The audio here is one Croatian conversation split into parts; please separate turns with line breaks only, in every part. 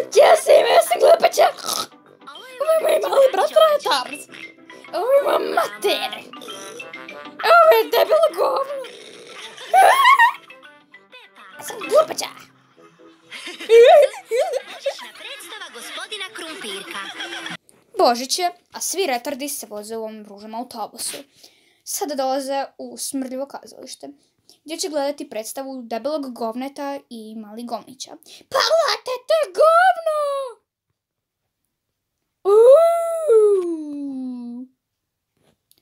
Gdje si mjesni glupača? Ovo je moj mali brat retard. Ovo je moj mater. Ovo je debilo govno. Ja sam glupača.
Predstava gospodina Krumpirka.
Božić je, a svi retardi se voze u ovom ružnom autobusu. Sada dolaze u smrdljivo kazalište, gdje će gledati predstavu debelog govneta i mali govnića. Pogledajte govno!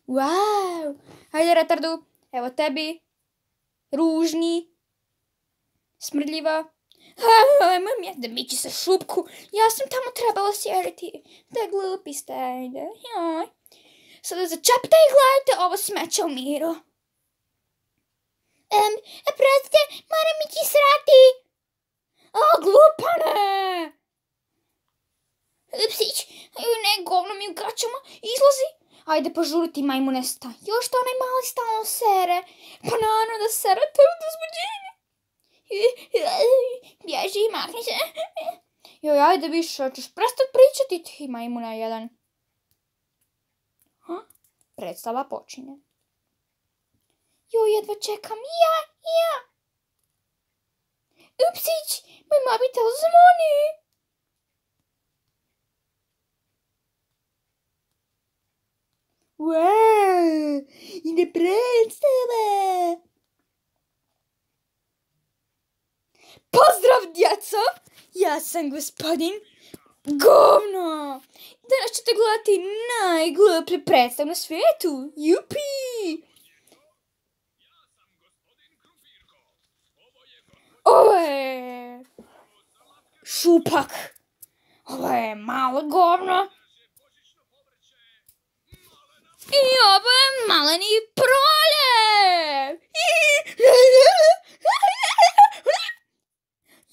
Wow! Hajde retardu, evo tebi, ružni, smrdljiva. Mam ja da mići sa šupku, ja sam tamo trebala sjediti. Da glupi ste, ajde. Joj. Sada začepite i gledajte ovo smeće u miru. Prostite, moram ići srati. O, glupane! Upsić, ne, govno mi u gaćama, izlazi. Ajde, požuriti majmunesta. Još to onaj mali stalno sere. Pa naravno da serate od uzbuđenja. Bježi, makni se. Joj, ajde više, ćeš prestat pričati ti majmuna jedan. Predstava počinje. Joj, jedva čekam, ja. Upsić, moj mobitel zvoni. Wow, ide predstava. Pozdrav, djeco! Ja sam gospodin Govno. Danas ćete gledati najgluplju predstavu na svijetu. Jupi! Ovo je šupak. Ovo je malo govno. I ovo je maleni proljev.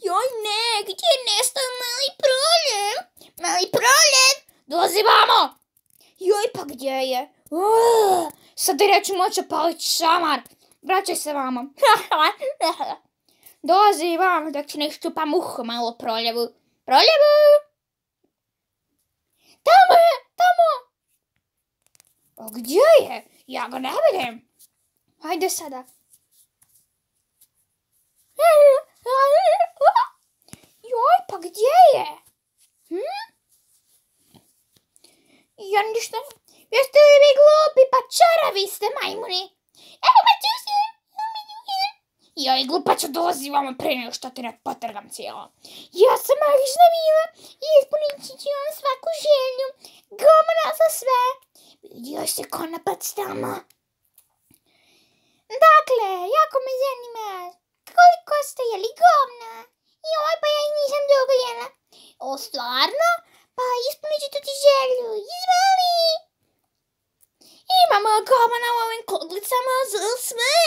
Joj ne, gdje je nestao mali proljev? Mali proljev, dolazi vamo. Joj, pa gdje je? Sad ti reću moća palić šamar. Vraćaj se vamo. Dolazi vamo, dok ću ne ščupam uho malo proljevu. Proljevu! Tamo je, tamo! A gdje je? Ja ga ne vidim. Hajde sada. Joj, pa gdje je? Ja ništa. Jeste li vi glupi, pa čaravi ste majmuni? Evo pa ću se. Joj, glupaču, dolazi vama prije nego što te ne potrgam cijelo. Ja sam magična vila i ispunit ću vam svaku želju. Govna za sve. Vidio se konopac tamo. Dakle, jako me zanima. Koliko ste jeli govna? Joj, pa ja i nisam dugo jela. O, stvarno? Pa ispunit ću ti želju. Izvoli! Imamo govna u ovim kuglicama za sve.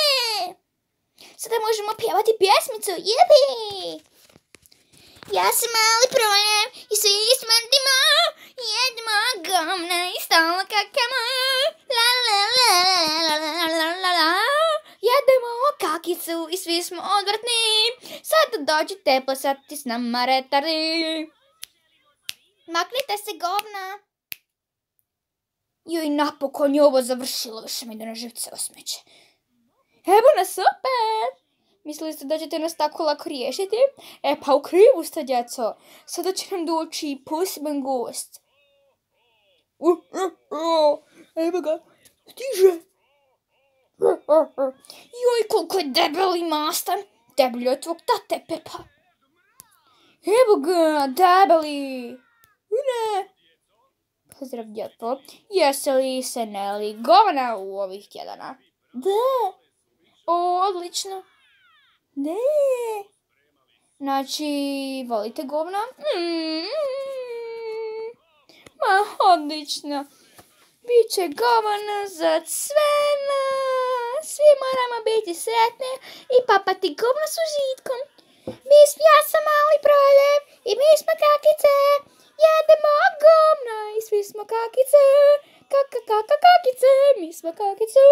Sada možemo pjevati pjesmicu. Jupi! Ja sam mali proljev i svi smrdimo. Jedemo govna i stalno kakamo. La la la la la la la la. Jedemo kakicu i svi smo odvrtni. Sada dođite posati s nama retardi. Maknite se govna. Joj, napokon je ovo završilo. Više mi ide na živce osmeće. Evo nas opet. Mislili ste da ćete nas tako lako riješiti? E pa u krivu ste, djeco. Sada će nam doći poseban gost. Evo ga, stiže. Joj, koliko je debel i mastan. Debel od tvog tate, Pepa. Evo ga, debeli. Ne. Pozdrav, djeco. Jeste li se neli govna u ovih tjedana? Da. O, odlično. Ne. Znači, volite govna? Ma, odlično. Biće govna za sve nas. Svi moramo biti sretni i papati govna s užitkom. Ja sam mali proljev i mi smo kakice. Jedemo govna i svi smo kakice. Kakice, mi smo kakice.